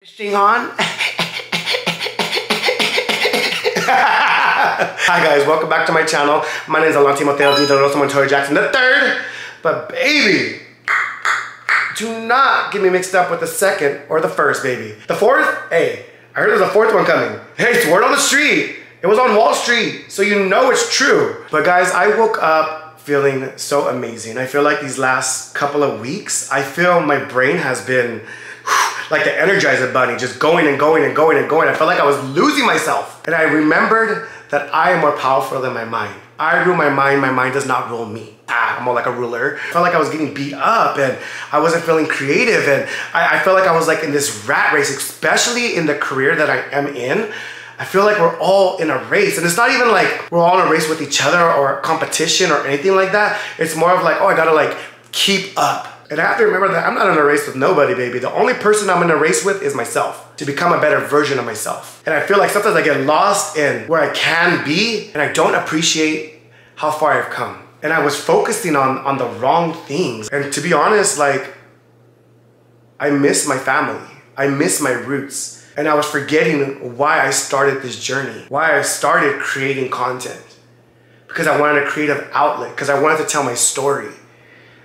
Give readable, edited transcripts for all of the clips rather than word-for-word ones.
String on. Hi guys, welcome back to my channel. My name is Alantimoteov, Jackson III. But baby, do not get me mixed up with the second or the first, baby. The fourth, hey, I heard there's a fourth one coming. Hey, it's word on the street. It was on Wall Street, so you know it's true. But guys, I woke up feeling so amazing. I feel like these last couple of weeks, I feel my brain has been like the Energizer Bunny, just going and going and going and going. I felt like I was losing myself. And I remembered that I am more powerful than my mind. I rule my mind does not rule me. I'm more like a ruler. I felt like I was getting beat up and I wasn't feeling creative, and I felt like I was like in this rat race, especially in the career that I am in. I feel like we're all in a race, and it's not even like we're all in a race with each other or competition or anything like that. It's more of like, oh, I gotta like keep up. And I have to remember that I'm not in a race with nobody, baby. The only person I'm in a race with is myself, to become a better version of myself. And I feel like sometimes I get lost in where I can be, and I don't appreciate how far I've come. And I was focusing on the wrong things. And to be honest, like, I miss my family. I miss my roots. And I was forgetting why I started this journey, why I started creating content. Because I wanted a creative outlet, because I wanted to tell my story.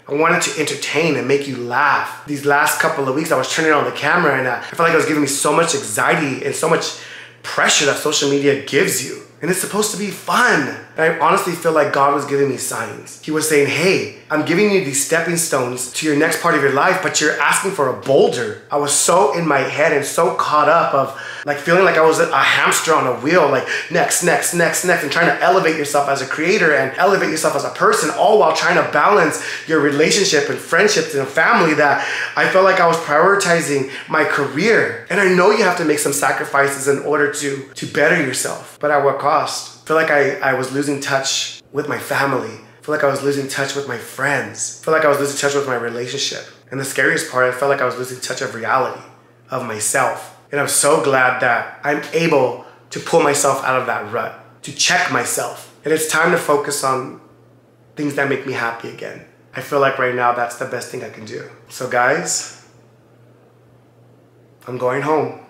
I wanted to entertain and make you laugh. These last couple of weeks, I was turning on the camera and I felt like it was giving me so much anxiety and so much pressure that social media gives you. And it's supposed to be fun. And I honestly feel like God was giving me signs. He was saying, hey, I'm giving you these stepping stones to your next part of your life, but you're asking for a boulder. I was so in my head and so caught up of like feeling like I was a hamster on a wheel, like next, next, next, next, and trying to elevate yourself as a creator and elevate yourself as a person, all while trying to balance your relationship and friendships and family, that I felt like I was prioritizing my career. And I know you have to make some sacrifices in order to better yourself, but at what cost? I feel like I was losing touch with my family. I feel like I was losing touch with my friends. I feel like I was losing touch with my relationship. And the scariest part, I felt like I was losing touch of reality, of myself. And I'm so glad that I'm able to pull myself out of that rut, to check myself. And it's time to focus on things that make me happy again. I feel like right now that's the best thing I can do. So guys, I'm going home.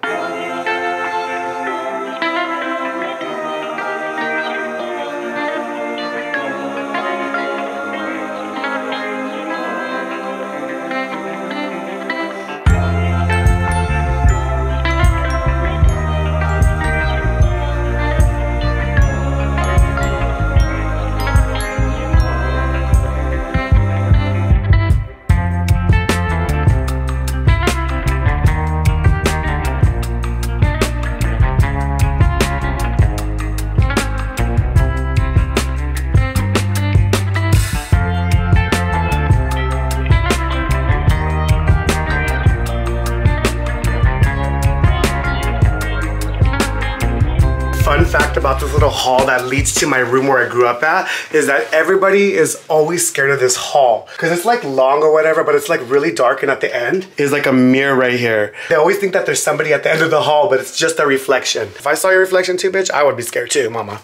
Fun fact about this little hall that leads to my room where I grew up at is that everybody is always scared of this hall because it's like long or whatever, but it's like really dark, and at the end is like a mirror right here. They always think that there's somebody at the end of the hall, but it's just a reflection. If I saw your reflection too, bitch, I would be scared too, mama.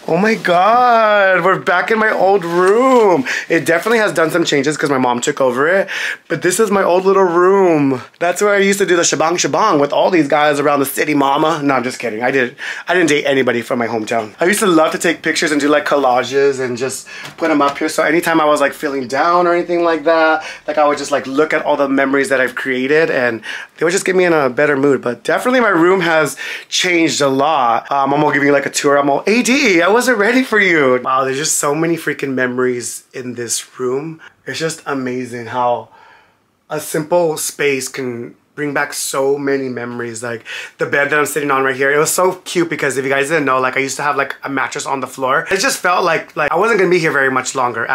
Oh my God, we're back in my old room. It definitely has done some changes because my mom took over it, but this is my old little room. That's where I used to do the shabang shabang with all these guys around the city, mama. No, I'm just kidding. I didn't date anybody from my hometown. I used to love to take pictures and do like collages and just put them up here. So anytime I was like feeling down or anything like that, like I would just like look at all the memories that I've created and they would just get me in a better mood. But definitely my room has changed a lot. I'm gonna give you like a tour. I'm all, AD, I wasn't ready for you. Wow, there's just so many freaking memories in this room. It's just amazing how a simple space can bring back so many memories. Like the bed that I'm sitting on right here, it was so cute because if you guys didn't know, like I used to have like a mattress on the floor. It just felt like I wasn't gonna be here very much longer.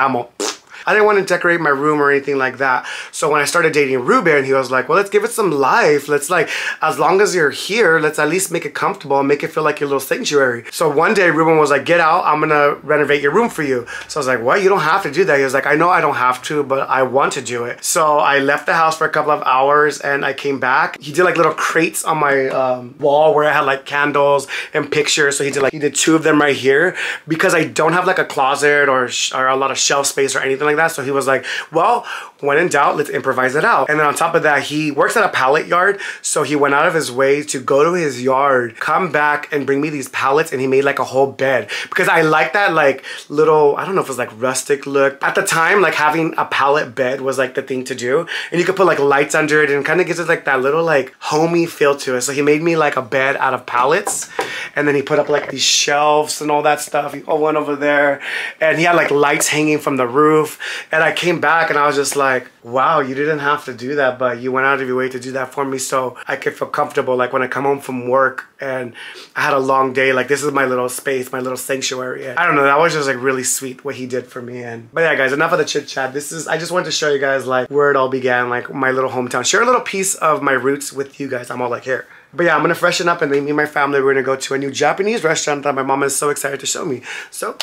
I didn't want to decorate my room or anything like that. So when I started dating Ruben, he was like, well, let's give it some life. Let's like, as long as you're here, let's at least make it comfortable and make it feel like your little sanctuary. So one day Ruben was like, get out, I'm gonna renovate your room for you. So I was like, what? You don't have to do that. He was like, I know I don't have to, but I want to do it. So I left the house for a couple of hours and I came back. He did like little crates on my wall where I had like candles and pictures. So he did two of them right here because I don't have like a closet or a lot of shelf space or anything like like that. So he was like, well, when in doubt, let's improvise it out. And then on top of that, he works at a pallet yard. So he went out of his way to go to his yard, come back and bring me these pallets, and he made like a whole bed. Because I like that like little, I don't know if it was like rustic look. At the time, like having a pallet bed was like the thing to do. And you could put like lights under it and kind of gives it like that little like homey feel to it. So he made me like a bed out of pallets. And then he put up like these shelves and all that stuff. He went over there and he had like lights hanging from the roof. And I came back and I was just like, wow, you didn't have to do that, but you went out of your way to do that for me so I could feel comfortable. Like when I come home from work and I had a long day, like this is my little space, my little sanctuary. And I don't know, that was just like really sweet what he did for me. But yeah, guys, enough of the chit chat. I just wanted to show you guys like where it all began, like my little hometown. Share a little piece of my roots with you guys. I'm all like, here. But yeah, I'm gonna freshen up and then me and my family, we're gonna go to a new Japanese restaurant that my mom is so excited to show me. So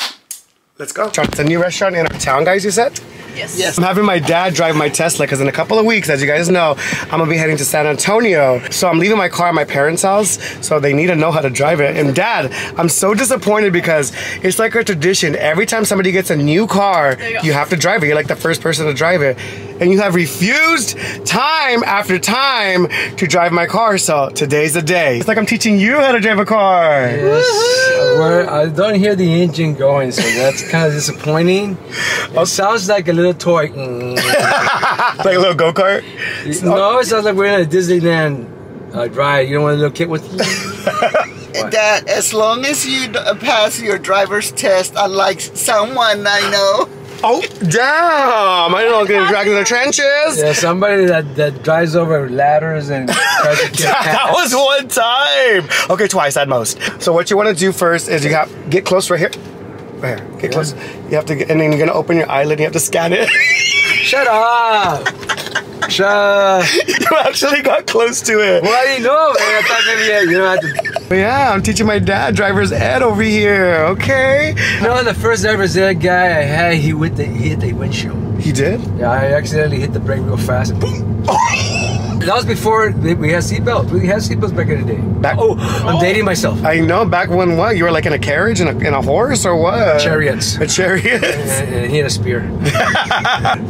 let's go. It's a new restaurant in our town, guys, you said? Yes. I'm having my dad drive my Tesla because in a couple of weeks, as you guys know, I'm gonna be heading to San Antonio. So I'm leaving my car at my parents' house, so they need to know how to drive it. And Dad, I'm so disappointed because it's like a tradition. Every time somebody gets a new car, you have to drive it. You're like the first person to drive it. And you have refused time after time to drive my car, so today's the day. It's like I'm teaching you how to drive a car. Yes, I don't hear the engine going, so that's kind of disappointing. It sounds like a little toy. Like a little go-kart? No, it sounds like we're in a Disneyland ride. You don't want a little kid with you? Dad, as long as you pass your driver's test, unlike someone I know. Oh, damn! I didn't know I was getting dragged in the trenches. Yeah, somebody that drives over ladders and tries to get past. That was one time. Okay, twice at most. So what you want to do first is you have get close right here. Right here. Get close. You have to get, and then you're gonna open your eyelid. And you have to scan it. Shut up! Shut up! You actually got close to it. Well, you know, man. I thought maybe you don't have to. But yeah, I'm teaching my dad driver's ed over here. Okay. You know, the first driver's ed guy I had, he hit the windshield. He did? Yeah, I accidentally hit the brake real fast and boom! That was before we had seatbelts. We had seatbelts back in the day. I'm dating myself. I know. Back when what? You were like in a carriage and a horse or what? Chariots. A chariot. And he had a spear.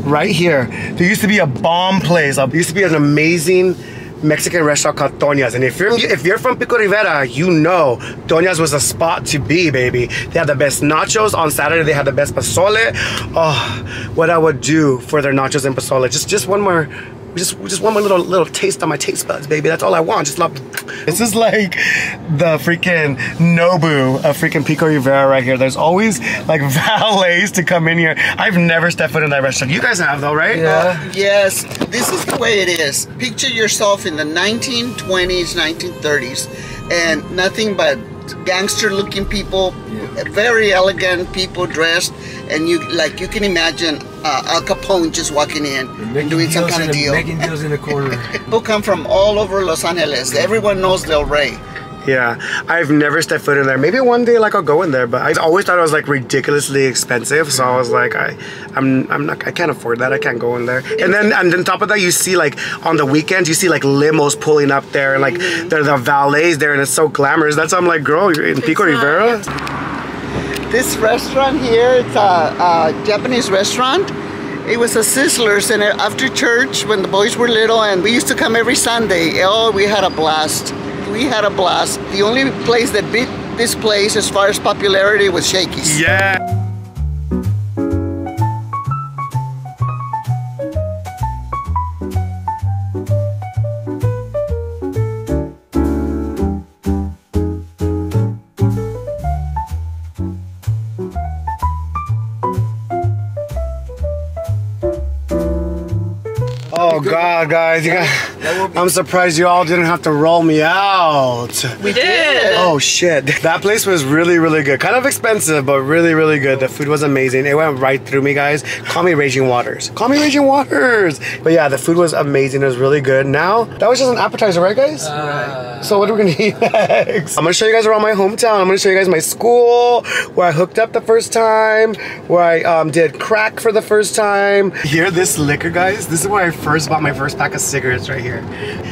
Right here, there used to be a bomb place. There used to be an amazing Mexican restaurant called Toña's, and if you're from Pico Rivera, you know Toña's was a spot to be, baby. They had the best nachos. On Saturday they had the best pozole. Oh, what I would do for their nachos and pozole. Just one more. Just one more little taste on my taste buds, baby. That's all I want. Just love. This is like the freaking Nobu of freaking Pico Rivera right here. There's always like valets to come in here. I've never stepped foot in that restaurant. You guys have though, right? Yeah. Yes, this is the way it is. Picture yourself in the 1920s, 1930s, and nothing but gangster-looking people, very elegant people dressed, and you can imagine Al Capone just walking in and doing some kind of deal. Making deals in the corner. People come from all over Los Angeles. Everyone knows Del Rey. Yeah, I've never stepped foot in there. Maybe one day like I'll go in there, but I always thought it was like ridiculously expensive. So I was like, I can't afford that. I can't go in there. And then on top of that, you see like on the weekends, you see like limos pulling up there, and like the valets there, and it's so glamorous. That's why I'm like, girl, you're in Pico Rivera. This restaurant here, it's a Japanese restaurant. It was a Sizzlers, and after church when the boys were little, and we used to come every Sunday. Oh, we had a blast. We had a blast. The only place that beat this place as far as popularity was Shakey's. Yeah. Oh God, guys, I'm surprised you all didn't have to roll me out. We did. Oh shit, that place was really, really good. Kind of expensive, but really, really good. The food was amazing. It went right through me, guys. Call me Raging Waters. Call me Raging Waters. But yeah, the food was amazing. It was really good. Now, that was just an appetizer, right, guys? Right. So what are we gonna eat next? I'm gonna show you guys around my hometown. I'm gonna show you guys my school, where I hooked up the first time, where I did crack for the first time. Here, this liquor, guys, this is where I first bought my first pack of cigarettes right here.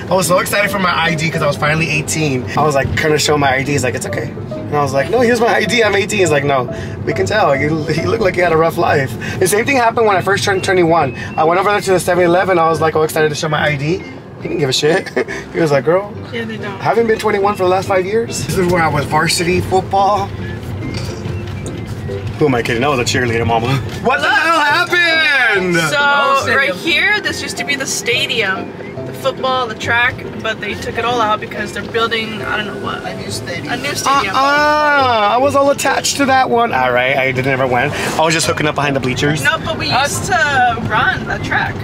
I was so excited for my ID because I was finally 18. I was like, kind of showing my ID. He's like, it's okay. And I was like, no, here's my ID, I'm 18. He's like, no, we can tell. You look like you had a rough life. The same thing happened when I first turned 21. I went over there to the 7-Eleven. I was like, all excited to show my ID. He didn't give a shit. He was like, girl, yeah, they don't. I haven't been 21 for the last 5 years. This is where I was varsity football. Who am I kidding? That was a cheerleader, mama. What the hell happened? So right here, this used to be the stadium, the football, the track, but they took it all out because they're building, I don't know what. A new stadium. A new stadium. I was all attached to that one. All right, I didn't ever went. I was just hooking up behind the bleachers. No, but we used to run a track.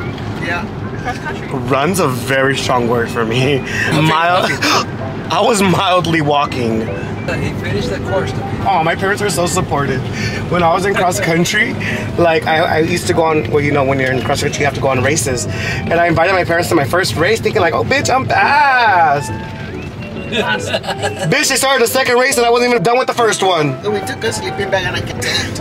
Yeah. Cross country. Run's a very strong word for me. I was mildly walking. He finished the course. Oh, my parents are so supportive. When I was in cross country, like I used to go on, well, you know, when you're in cross country, you have to go on races. And I invited my parents to my first race thinking like, oh, bitch, I'm fast. Bitch, they started the second race and I wasn't even done with the first one. We took a sleeping bag and I could tent.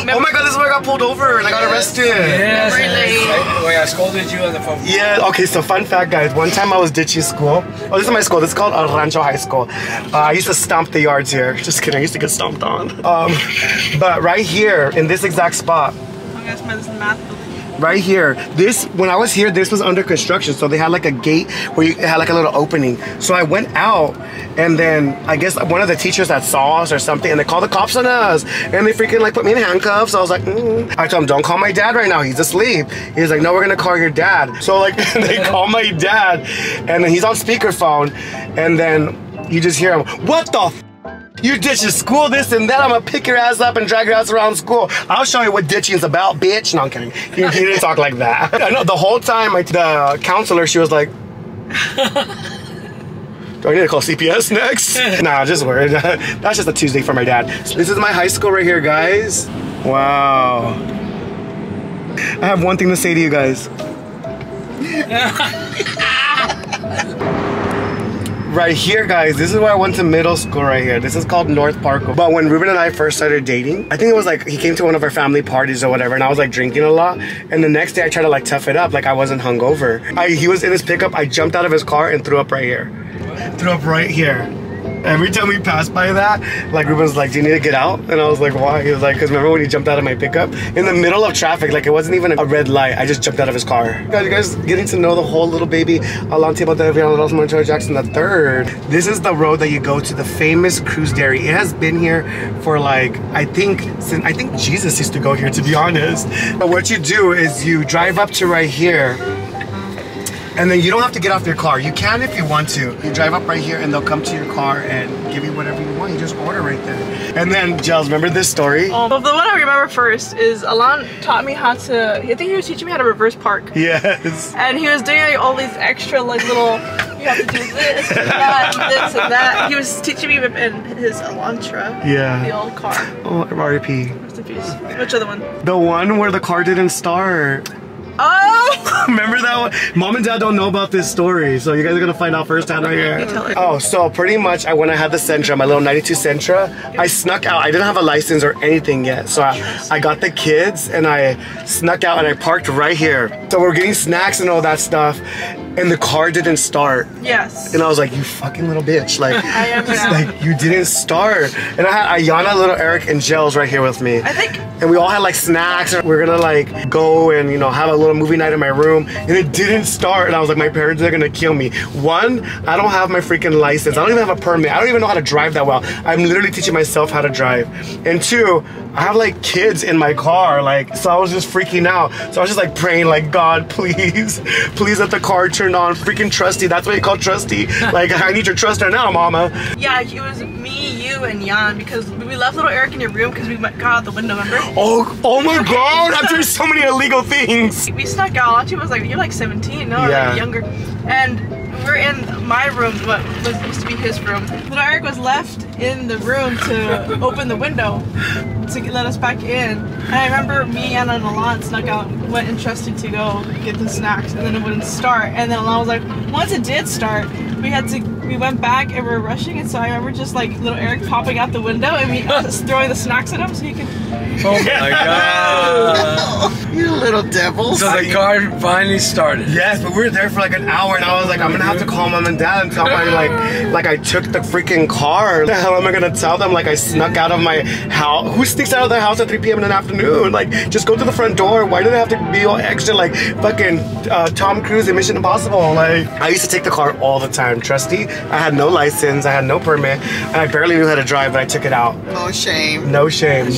Oh my God, this is where I got pulled over and I got arrested. Yes. Really? Wait, I scolded you on the phone. Yeah, okay, so fun fact, guys. One time I was ditching school. Oh, this is my school. This is called Rancho High School. I used to stomp the yards here. Just kidding, I used to get stomped on. But right here, in this exact spot, Oh, guys, this is math building. right here, this, when I was here, this was under construction, so they had like a gate where you had like a little opening. So I went out, and then I guess one of the teachers that saw us or something, and they called the cops on us, and they freaking like put me in handcuffs. I was like, I told him, don't call my dad right now, he's asleep. He's like, no, we're gonna call your dad. So like, they call my dad, and then he's on speakerphone, and then you just hear him, what the f? You ditching school, this and that. I'm gonna pick your ass up and drag your ass around school. I'll show you what ditching is about, bitch. No, I'm kidding. He didn't talk like that. I know the whole time, the counselor, she was like, do I need to call CPS next? Nah, just worried. That's just a Tuesday for my dad. So this is my high school right here, guys. Wow. I have one thing to say to you guys. Right here, guys, this is where I went to middle school right here. This is called North Park. But when Ruben and I first started dating, I think it was like he came to one of our family parties or whatever, and I was like drinking a lot. And the next day I tried to like tough it up, like I wasn't hungover. He was in his pickup, I jumped out of his car and threw up right here. Threw up right here. Every time we passed by that, like Ruben was like, do you need to get out? And I was like, why? He was like, because remember when he jumped out of my pickup? In the middle of traffic, like it wasn't even a red light. I just jumped out of his car. You guys getting to know the whole little baby Alantimoteov Jackson III. This is the road that you go to the famous cruise dairy. It has been here for like, I think Jesus used to go here, to be honest. But what you do is you drive up to right here, and then you don't have to get off your car. You can if you want to. You drive up right here and they'll come to your car and give you whatever you want. You just order right there. And then, Gels, remember this story? Well, the one I remember first is Alan taught me how to, I think he was teaching me how to reverse park. Yes. And he was doing like, all these extra like little, you have to do this and that and this and that. He was teaching me in his Elantra. Yeah. The old car. Oh, R.I.P. Rest in peace. Which other one? The one where the car didn't start. Oh! Remember that one? Mom and Dad don't know about this story, so you guys are gonna find out firsthand right here. Oh, so pretty much when I had the Sentra, my little 92 Sentra, I snuck out. I didn't have a license or anything yet, so I got the kids and I snuck out and I parked right here. So we're getting snacks and all that stuff, and the car didn't start. Yes. And I was like, you fucking little bitch. Like, I am now. Like, you didn't start. And I had Ayana, little Eric, and Gels right here with me. I think. And we all had like snacks. And we're gonna like go and, you know, have a little movie night in my room. And it didn't start. And I was like, my parents are gonna kill me. One, I don't have my freaking license. I don't even have a permit. I don't even know how to drive that well. I'm literally teaching myself how to drive. And two, I have like kids in my car. Like, so I was just freaking out. So I was just like praying, like, God, please, please let the car turn on. Freaking Trusty. That's what you call Trusty. Like, I need your trust right now, mama. Yeah, it was me, you, and Jan, because we left little Eric in your room because we got out the window, remember? Oh my God, I'm doing so many illegal things. We snuck out. Alanti was like, you're like 17, no, yeah. Like younger. And we're in my room, what was used to be his room. Little Eric was left in the room to open the window to let us back in. And I remember me, Anna, and Alan snuck out, went and trusted to go get the snacks, and then it wouldn't start. And then Alan was like, once it did start, we we went back and we were rushing, and so I remember just like little Eric popping out the window and me throwing the snacks at him so he could. Oh my god! You little devils. So the car finally started. Yes, but we were there for like an hour, and I was like, I'm gonna have to call mom and dad and tell them like I took the freaking car. What the hell am I gonna tell them? Like I snuck out of my house. Who sneaks out of their house at 3 p.m. in the afternoon? Like just go to the front door. Why do they have to be all extra like fucking Tom Cruise in Mission Impossible? Like I used to take the car all the time. Trusty, I had no license, I had no permit, and I barely knew how to drive, but I took it out. No shame. No shame.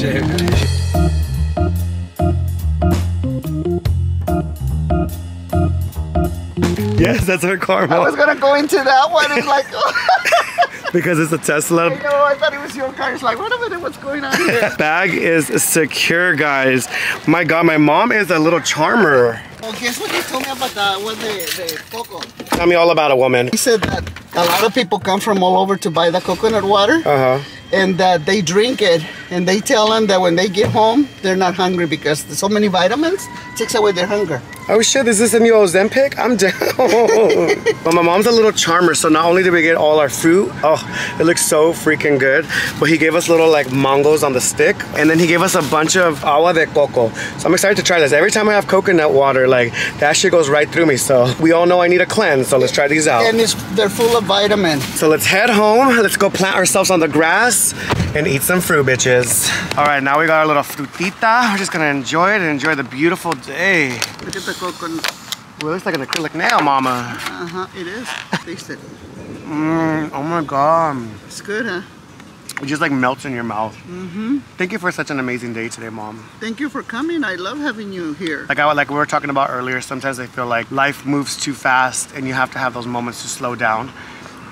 Yes, that's her car, Mom. I was gonna go into that one. It's like, because it's a Tesla. I know, I thought it was your car. It's like, wait a minute, what's going on here? Bag is secure, guys. My God, my mom is a little charmer. Well, guess what he told me about the coco? Tell me all about a woman. He said that a lot of people come from all over to buy the coconut water. And that they drink it, and they tell them that when they get home, they're not hungry because there's so many vitamins, it takes away their hunger. Oh shit, is this a new Ozempic? I'm down. But my mom's a little charmer, so not only did we get all our fruit, oh, it looks so freaking good, but he gave us little like mangos on the stick, and then he gave us a bunch of agua de coco. So I'm excited to try this. Every time I have coconut water, like that shit goes right through me, so we all know I need a cleanse, so let's try these out. And they're full of vitamin. So let's head home, let's go plant ourselves on the grass and eat some fruit, bitches. All right, now we got our little frutita. We're just gonna enjoy it and enjoy the beautiful day. Look at the coconut. Well, it looks like an acrylic nail, mama. It is. Taste it. Oh my God. It's good, huh? It just like melts in your mouth. Thank you for such an amazing day today, Mom. Thank you for coming. I love having you here. Like we were talking about earlier, sometimes I feel like life moves too fast and you have to have those moments to slow down.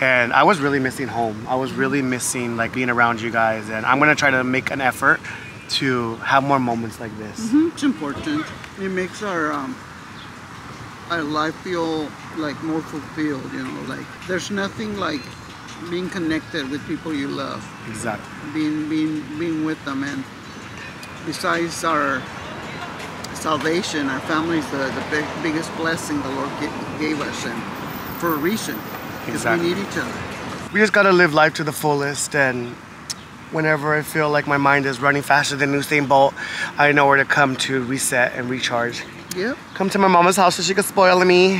And I was really missing home. I was really missing like being around you guys, and I'm gonna try to make an effort to have more moments like this. It's important. It makes our life feel like more fulfilled, you know, like there's nothing like being connected with people you love. Exactly. Being with them, and besides our salvation, our family is the biggest blessing the Lord gave us, and for a reason. Exactly. We need each other. We just gotta live life to the fullest, and whenever I feel like my mind is running faster than Usain Bolt, I know where to come to reset and recharge. Yep. Come to my mama's house so she can spoil me.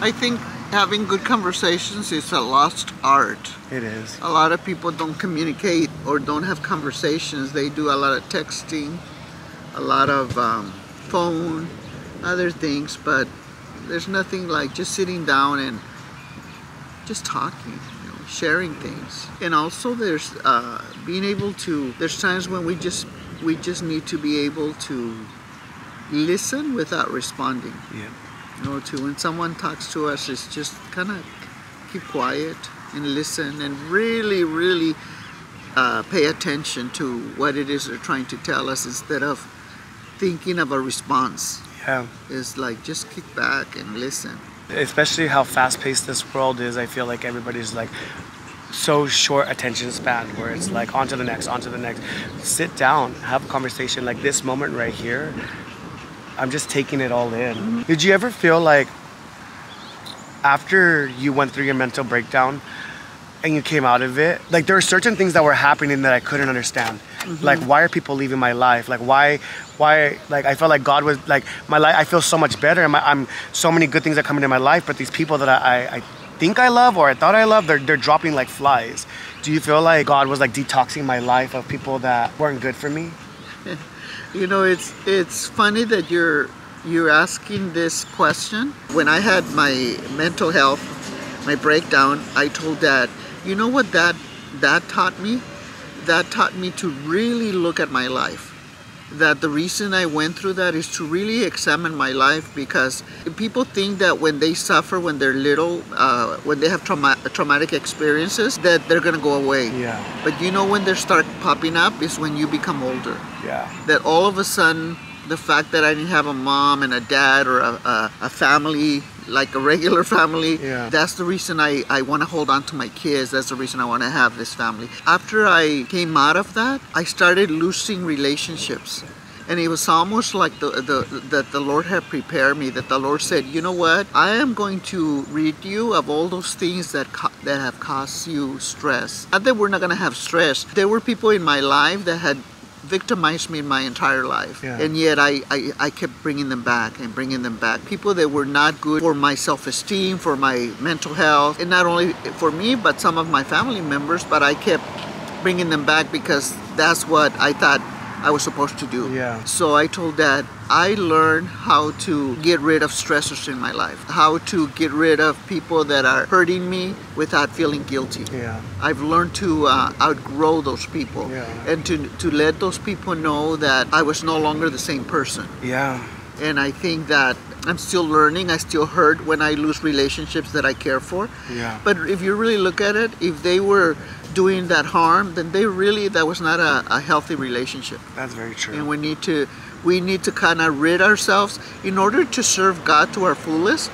I think having good conversations is a lost art. It is. A lot of people don't communicate or don't have conversations. They do a lot of texting, a lot of phone, other things, but there's nothing like just sitting down and just talking, you know, sharing things. And also there's being able to, there's times when we just need to be able to listen without responding. Yeah. You know, to when someone talks to us, it's just kind of keep quiet and listen and really, really pay attention to what it is they're trying to tell us instead of thinking of a response. Yeah. It's like just kick back and listen. Especially how fast-paced this world is, I feel like everybody's like so short attention span, where it's like on to the next, on to the next. Sit down, have a conversation. Like this moment right here, I'm just taking it all in. Did you ever feel like after you went through your mental breakdown and you came out of it, like there were certain things that were happening that I couldn't understand? Like, why are people leaving my life? Like, why, like, I felt like God was, like, my life, I feel so much better, and I'm so many good things are coming in my life, but these people that I think I love, or I thought I loved, they're dropping like flies. Do you feel like God was like detoxing my life of people that weren't good for me? You know, it's funny that you're asking this question. When I had my mental health, my breakdown, I told Dad, you know what that taught me? That taught me to really look at my life. That the reason I went through that is to really examine my life, because people think that when they suffer, when they're little, when they have traumatic experiences, that they're gonna go away. Yeah. But you know when they start popping up is when you become older. Yeah. That all of a sudden, the fact that I didn't have a mom and a dad or a family, like a regular family, that's the reason I want to hold on to my kids. That's the reason I want to have this family. After I came out of that, I started losing relationships. And it was almost like that the Lord had prepared me, that the Lord said, you know what? I am going to rid you of all those things that have caused you stress. Not that we're not going to have stress. There were people in my life that had victimized me in my entire life. Yeah. And yet I kept bringing them back and bringing them back. People that were not good for my self-esteem, for my mental health, and not only for me, but some of my family members, but I kept bringing them back because that's what I thought I was supposed to do. Yeah. So I told Dad, I learned how to get rid of stressors in my life, how to get rid of people that are hurting me without feeling guilty. Yeah. I've learned to outgrow those people, and to let those people know that I was no longer the same person. Yeah. And I think that I'm still learning. I still hurt when I lose relationships that I care for. Yeah. But if you really look at it, if they were doing that harm, then that was not a healthy relationship. That's very true. And we need to kind of rid ourselves. In order to serve God to our fullest,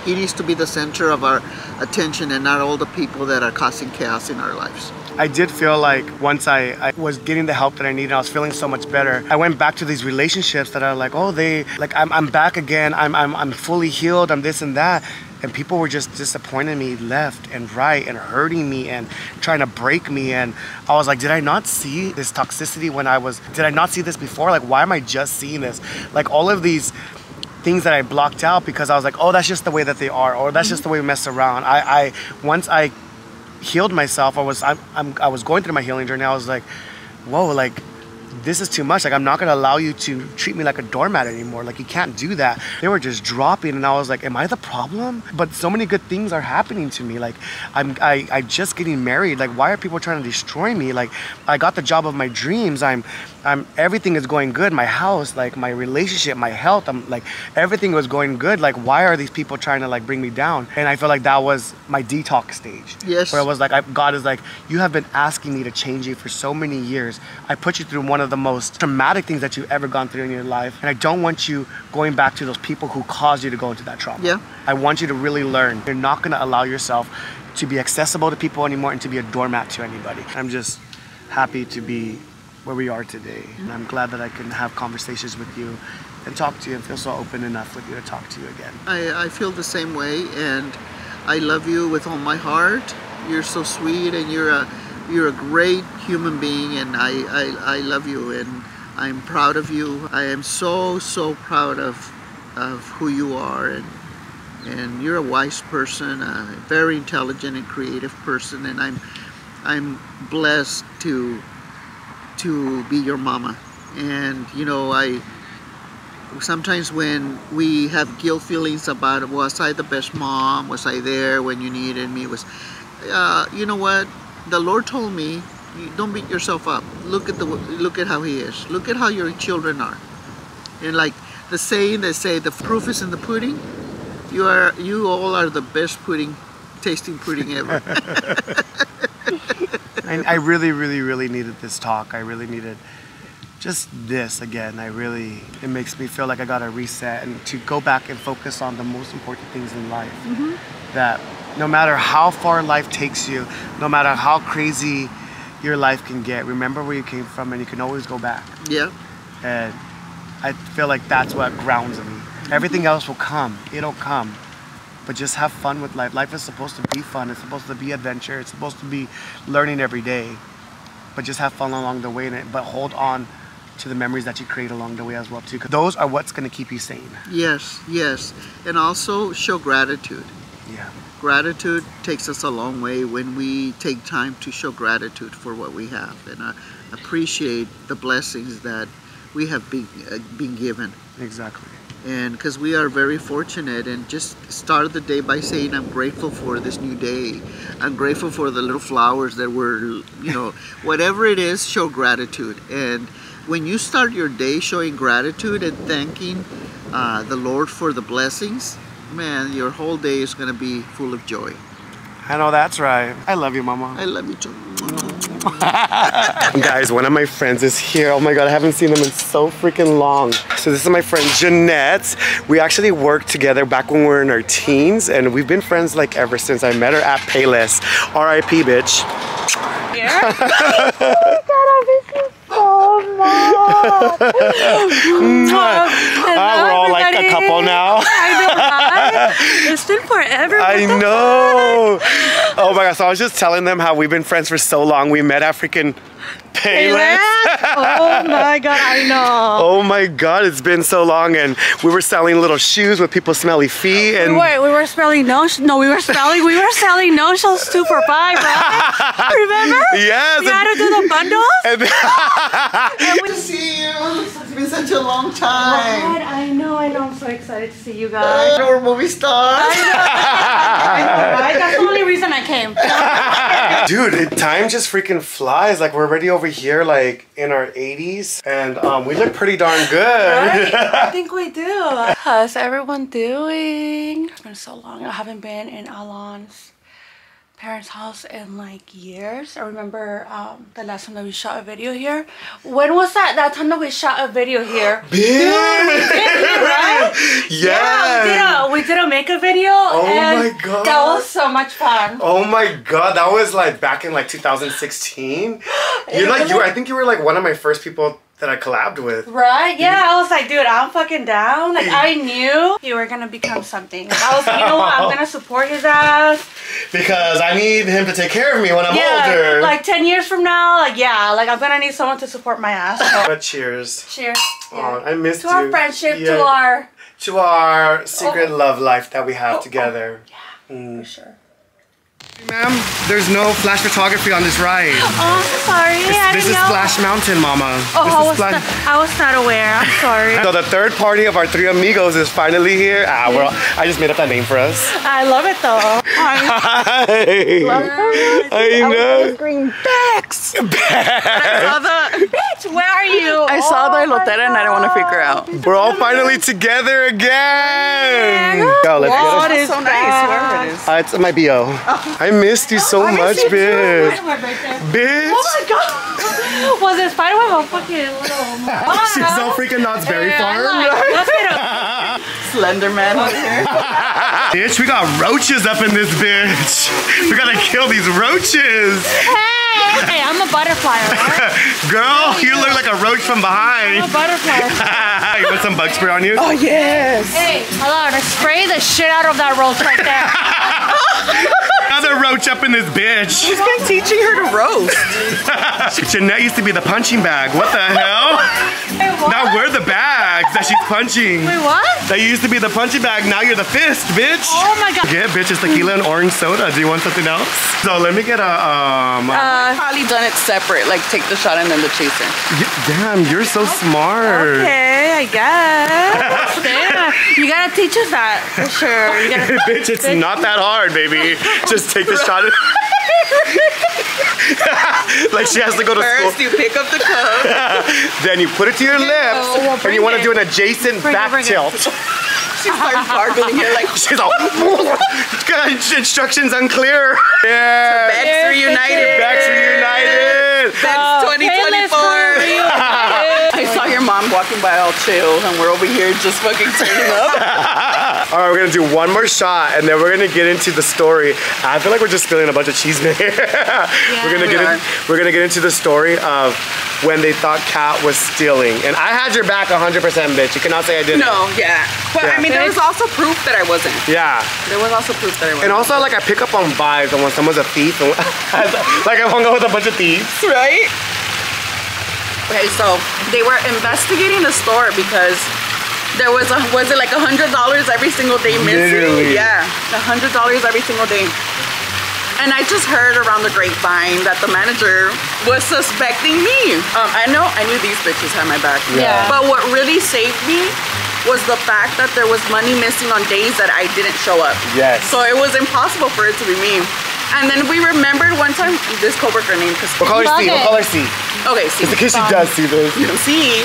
He needs to be the center of our attention and not all the people that are causing chaos in our lives. I did feel like once I was getting the help that I needed, I was feeling so much better. I went back to these relationships that are like, oh, I'm back again. I'm fully healed. I'm this and that. And people were just disappointing me left and right and hurting me and trying to break me. And I was like, did I not see this toxicity did I not see this before? Like, why am I just seeing this? Like all of these things that I blocked out because I was like, oh, that's just the way that they are, or that's just the way we mess around. Once I healed myself, I was going through my healing journey. I was like, whoa, like this is too much. Like I'm not gonna allow you to treat me like a doormat anymore. Like you can't do that. They were just dropping, and I was like, am I the problem? But so many good things are happening to me. Like I just getting married. Like why are people trying to destroy me? Like I got the job of my dreams. Everything is going good. My house, like my relationship, my health, I'm like everything was going good. Like why are these people trying to like bring me down? And I feel like that was my detox stage. Yes. Where I was like, God is like, you have been asking me to change you for so many years. I put you through one of the most traumatic things that you've ever gone through in your life, and I don't want you going back to those people who caused you to go into that trauma. Yeah. I want you to really learn. You're not gonna allow yourself to be accessible to people anymore and to be a doormat to anybody. I'm just happy to be where we are today. And I'm glad that I can have conversations with you and talk to you and feel so open enough with you to talk to you again. I feel the same way, and I love you with all my heart. You're so sweet, and you're a great human being, and I love you, and I'm proud of you. I am so proud of who you are, and you're a wise person, a very intelligent and creative person, and I'm blessed to be your mama. And you know, sometimes when we have guilt feelings about, was I the best mom? Was I there when you needed me? You know what? The Lord told me, don't beat yourself up. Look at how He is. Look at how your children are. And like the saying they say, the proof is in the pudding. You all are the best tasting pudding ever. I really needed this talk. I really needed just this again. It makes me feel like I got to reset and to go back and focus on the most important things in life. Mm-hmm. That no matter how far life takes you, no matter how crazy your life can get, remember where you came from, and you can always go back. Yeah. And I feel like that's what grounds me. Everything else will come. It'll come. But just have fun with life. Life is supposed to be fun. It's supposed to be adventure. It's supposed to be learning every day. But just have fun along the way. But hold on to the memories that you create along the way as well too. Because those are what's going to keep you sane. Yes, yes. And also show gratitude. Yeah. Gratitude takes us a long way when we take time to show gratitude for what we have and appreciate the blessings that we have been given. Exactly. And because we are very fortunate, and just start the day by saying, I'm grateful for this new day. I'm grateful for the little flowers that were, you know, whatever it is, show gratitude. And when you start your day showing gratitude and thanking the Lord for the blessings, man, your whole day is going to be full of joy. I know that's right. I love you, Mama. I love you too. Guys, one of my friends is here. Oh my God, I haven't seen them in so freaking long. So this is my friend Jeanette. We actually worked together back when we were in our teens, and we've been friends like ever since. I met her at Payless. R.I.P. bitch. Yeah. Oh my God, I miss you so We're all like a couple now. I know, right? It's been forever. I know. Oh my gosh, so I was just telling them how we've been friends for so long. We met at freaking Payless. Oh my god, I know. Oh my god, it's been so long, and we were selling little shoes with people's smelly feet, and we were selling we were selling no-shows 2 for $5, right? Remember? Yes. We had to do the bundles. And Good to see you. It's been such a long time. God, I know. I'm so excited to see you guys. We're movie stars. I know, right? That's the only reason I came. dude, time just freaking flies. Like, we're already over here, like, in our 80s, and we look pretty darn good. Right? I think we do. How's everyone doing? It's been so long. I haven't been in Alan's parents' house in like years. I remember the last time that we shot a video here. When was that time that we shot a video here? Right? Yeah, we did a makeup video. Oh and my god, that was so much fun. Oh my god, that was like back in like 2016. I think you were like one of my first people that I collabed with. Right? Yeah, I was like, dude, I'm fucking down. Like, I knew you were gonna become something. Like, I was like, you know what? I'm gonna support his ass. Because I need him to take care of me when I'm older. Like 10 years from now, like, yeah, like I'm gonna need someone to support my ass. So. But cheers. Cheers. Oh, I missed you. To our friendship, Yeah. to our secret love life that we have together. Yeah, for sure. Ma'am, there's no flash photography on this ride. Oh, sorry. This is Splash Mountain, Mama. Oh, I was not aware. I'm sorry. So the third party of our 3 amigos is finally here. I just made up that name for us. I love it though. Hi. I know. Green Bex. Bitch, where are you? I saw the elotera and I don't want to figure out. We're all finally together again. Yo, let's What get is so nice? Wherever it is. It's my BO. I missed you so much, bitch. Spiderweb right there. Bitch. Oh my god. Was it spiderweb or fucking little? She's so freaking Knott's Berry Farm. Let's get a Slender Man over here. Bitch, we got roaches up in this bitch. We gotta kill these roaches. Hey, I'm a butterfly, right? Girl, you look like a roach from behind. I'm a butterfly. You put some bug spray on you? Oh, yes. Hey, hold on. Spray the shit out of that roach right there. Another roach up in this bitch. Who's been teaching her to roast? Jeanette used to be the punching bag. What the hell? Hey, what? Now we're the bags that she's punching. Wait, what? That used to be the punching bag. Now you're the fist, bitch. Oh my god. Yeah, bitch, it's tequila and orange soda. Do you want something else? So let me get a Probably done it separate, like take the shot and then the chaser. Damn, you're so smart. Okay, I guess. Damn. You gotta teach us that for sure. You gotta, Bitch, it's not that hard, baby. Just take the shot. Like she has to go to school. First, you pick up the cup. Then you put it to your lips, and you want to do an adjacent back tilt. She starts gargling here like She's all, instructions unclear. Yeah. Bex reunited. Bex reunited. Bex 2024. I saw your mom walking by all chill, and we're over here just fucking turning up. All right, we're gonna do one more shot, and then we're gonna get into the story. I feel like we're just spilling a bunch of cheese in here. We're gonna get into the story of when they thought Kat was stealing, and I had your back 100%, bitch. You cannot say I didn't. No, yeah. But I mean, there was also proof that I wasn't. Yeah. There was also proof that I wasn't. And also, like, I pick up on vibes on when someone's a thief, and like I hung out with a bunch of thieves. Right? Okay, so they were investigating the store because there was it like $100 every single day missing? Literally. Yeah, $100 every single day. And I just heard around the grapevine that the manager was suspecting me. I knew these bitches had my back. Yeah. But what really saved me was the fact that there was money missing on days that I didn't show up. Yes. So it was impossible for it to be me. And then we remembered one time, this coworker named Christine. We'll call her C. We'll call her C. Okay, C. Just in case she does see this. C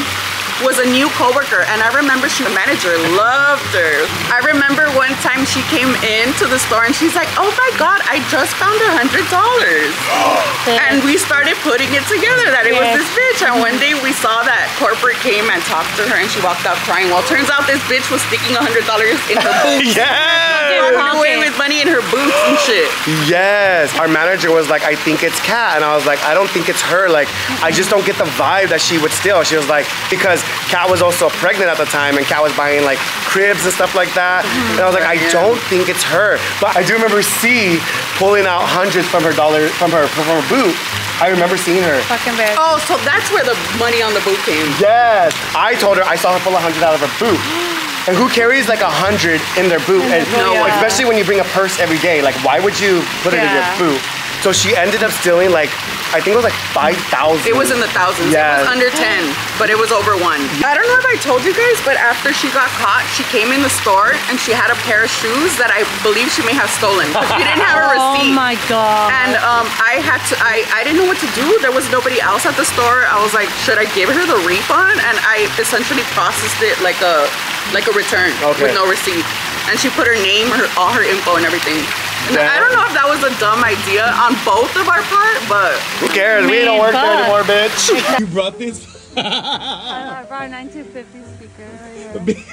was a new coworker, and I remember the manager loved her. I remember one time she came into the store and she's like, oh my God, I just found $100. And we started putting it together that it was this bitch. And one day we saw that corporate came and talked to her and she walked out crying. Well, turns out this bitch was sticking $100 in her boots. Walking away with money in her boots and shit. Yes. Our manager was like, I think it's Kat. And I was like, I don't think it's her. Like, I just don't get the vibe that she would steal. She was like, because Kat was also pregnant at the time and Kat was buying like cribs and stuff like that. And I was like, I don't think it's her. But I do remember C pulling out hundreds from her from her boot. I remember seeing her. Fucking bitch. Oh, so that's where the money on the boot came. Yes. I told her I saw her pull 100 out of her boot. And who carries like 100 in their boot? And especially when you bring a purse every day. Like, why would you put it in your boot? So she ended up stealing like, I think it was like 5,000. It was in the thousands. Yeah. It was under 10, but it was over 1. I don't know if I told you guys, but after she got caught, she came in the store and she had a pair of shoes that I believe she may have stolen. But she didn't have a receipt. Oh my God. And I didn't know what to do. There was nobody else at the store. I was like, should I give her the refund? And I essentially processed it like a return with no receipt. And she put her name, all her info and everything. And I don't know if that was a dumb idea on both of our part, but who cares? We don't work there anymore, bitch. You brought this? I brought a 1950 speaker right here.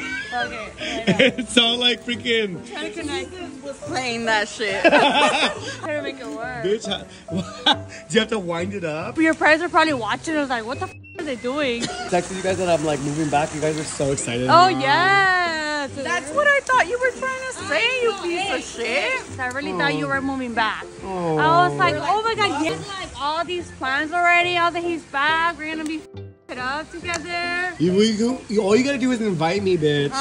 Okay. It sounds like freaking. Trying to connect. was playing that shit. Trying to make it work. Bitch, do you have to wind it up? Your parents are probably watching. I was like, what the f are they doing? Texted you guys that I'm like moving back. You guys are so excited. Oh, yeah. That's what I thought you were trying to say, you piece of shit. I really thought you were moving back. I was like, oh my God, he has like all these plans already. Now that he's back, we're gonna be it up together. All you gotta do is invite me, bitch.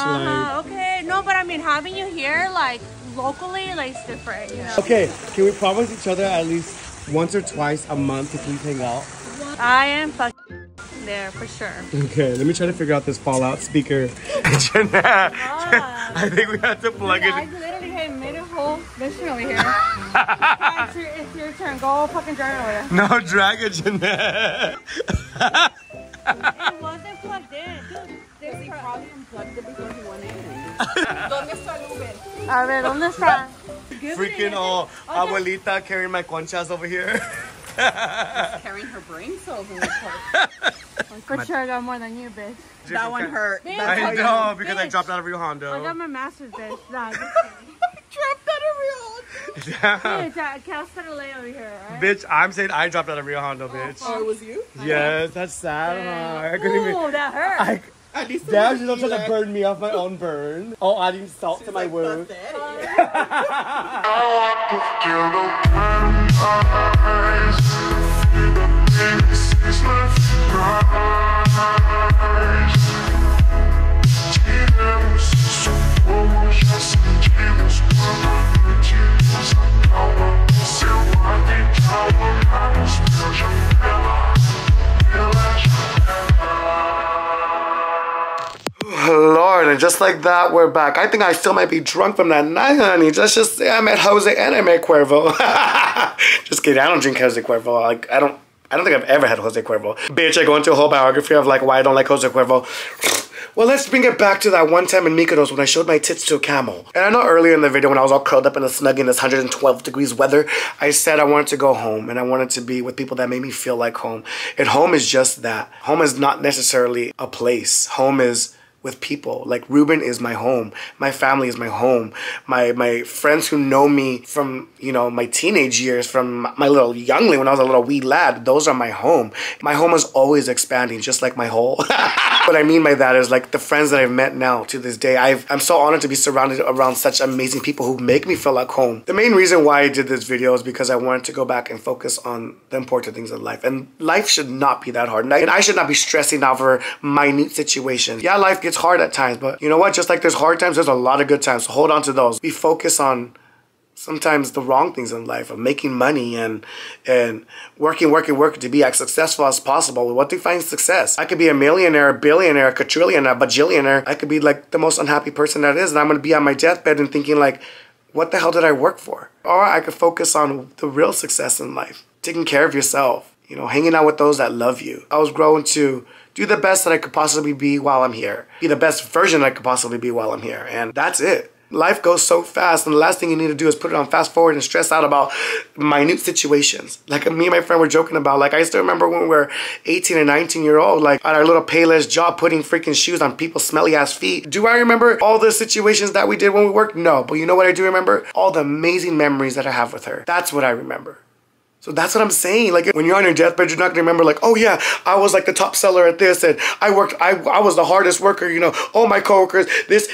Okay, no, but I mean, having you here, like locally, like it's different, you know? Okay, can we promise each other at least once or twice a month to please hang out? I am fucking there for sure. Okay, let me try to figure out this Fallout speaker. Jeanette, I think we have to plug it. I literally made a whole mission over here. It's your turn. Go fucking drag it over there. No, drag it, Jeanette. It wasn't plugged in. Dude, He probably unplugged it before he went in. ¿Dónde está Uber? A ver, ¿dónde está? Freaking abuelita carrying my conchas over here. Carrying her brain cells in the car. For sure I got more than you, bitch. That one hurt. I know, because I dropped out of Rio Hondo. I got my master's, bitch. Nah, just Dropped out of Rio. kidding. Bitch, Cal started lay over here, right? Bitch, I'm saying I dropped out of Rio Hondo, bitch. Oh, it was you? Yes, that's sad. Huh? I couldn't even. Ooh, that hurt. Damn, you don't try to burn me off my own burn. Oh, adding salt to my wound. Lord, and just like that, we're back. I think I still might be drunk from that night, honey. Just say I met Jose and I met Cuervo. Just kidding, I don't drink Jose Cuervo. Like, I don't think I've ever had Jose Cuervo. Bitch, I go into a whole biography of like why I don't like Jose Cuervo. Well, let's bring it back to that one time in Mykonos when I showed my tits to a camel. And I know earlier in the video when I was all curled up in a snug in this 112 degrees weather, I said I wanted to go home and I wanted to be with people that made me feel like home. And home is just that. Home is not necessarily a place. Home is with people. Like Ruben is my home. My family is my home. My friends who know me from, you know, my teenage years, from my little youngling when I was a little wee lad, those are my home. My home is always expanding, just like my hole. What I mean by that is like the friends that I've met now to this day. I'm so honored to be surrounded around such amazing people who make me feel like home. The main reason why I did this video is because I wanted to go back and focus on the important things in life. And life should not be that hard. And I should not be stressing over minute situations. Yeah, life gets hard at times, but you know what? Just like there's hard times, there's a lot of good times. So hold on to those. We focus on sometimes the wrong things in life, of making money and working to be as successful as possible. What defines success? I could be a millionaire, a billionaire, a quadrillionaire, a bajillionaire. I could be like the most unhappy person that is, and I'm gonna be on my deathbed and thinking like, what the hell did I work for? Or I could focus on the real success in life. Taking care of yourself, you know, hanging out with those that love you. I was growing to do the best that I could possibly be while I'm here. Be the best version I could possibly be while I'm here. And that's it. Life goes so fast, and the last thing you need to do is put it on fast forward and stress out about minute situations. Like me and my friend were joking about, like I still remember when we were 18 and 19 year old, like at our little Payless job putting freaking shoes on people's smelly ass feet. Do I remember all the situations that we did when we worked? No, but you know what I do remember? All the amazing memories that I have with her. That's what I remember. So that's what I'm saying. Like when you're on your deathbed, you're not gonna remember like, oh yeah, I was like the top seller at this, and I was the hardest worker, you know, all my coworkers, this,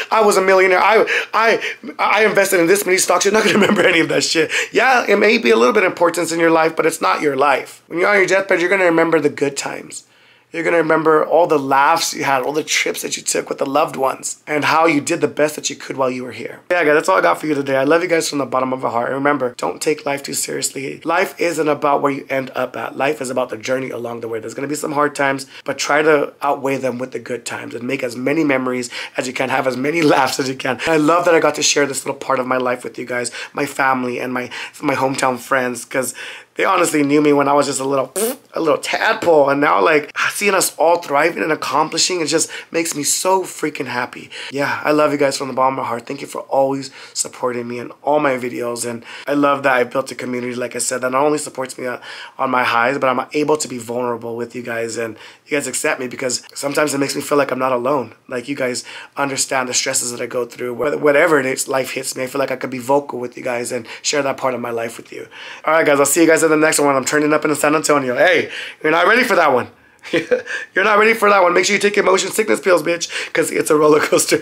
I was a millionaire. I invested in this many stocks. You're not gonna remember any of that shit. Yeah, it may be a little bit of importance in your life, but it's not your life. When you're on your deathbed, you're gonna remember the good times. You're gonna remember all the laughs you had, all the trips that you took with the loved ones, and how you did the best that you could while you were here. Yeah, guys, that's all I got for you today. I love you guys from the bottom of my heart. And remember, don't take life too seriously. Life isn't about where you end up at. Life is about the journey along the way. There's gonna be some hard times, but try to outweigh them with the good times and make as many memories as you can, have as many laughs as you can. And I love that I got to share this little part of my life with you guys, my family and my hometown friends, because they honestly knew me when I was just a little tadpole, and now like seeing us all thriving and accomplishing, it just makes me so freaking happy. Yeah, I love you guys from the bottom of my heart. Thank you for always supporting me in all my videos, and I love that I built a community, like I said, that not only supports me on my highs, but I'm able to be vulnerable with you guys, and you guys accept me, because sometimes it makes me feel like I'm not alone. Like you guys understand the stresses that I go through, whatever it is, life hits me. I feel like I could be vocal with you guys and share that part of my life with you. All right, guys, I'll see you guys in the next one. I'm turning up in San Antonio. Hey, you're not ready for that one. You're not ready for that one. Make sure you take your motion sickness pills, bitch, because it's a roller coaster.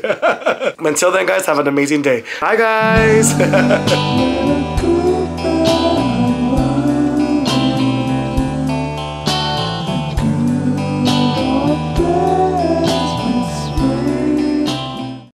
Until then, guys, have an amazing day. Bye, guys.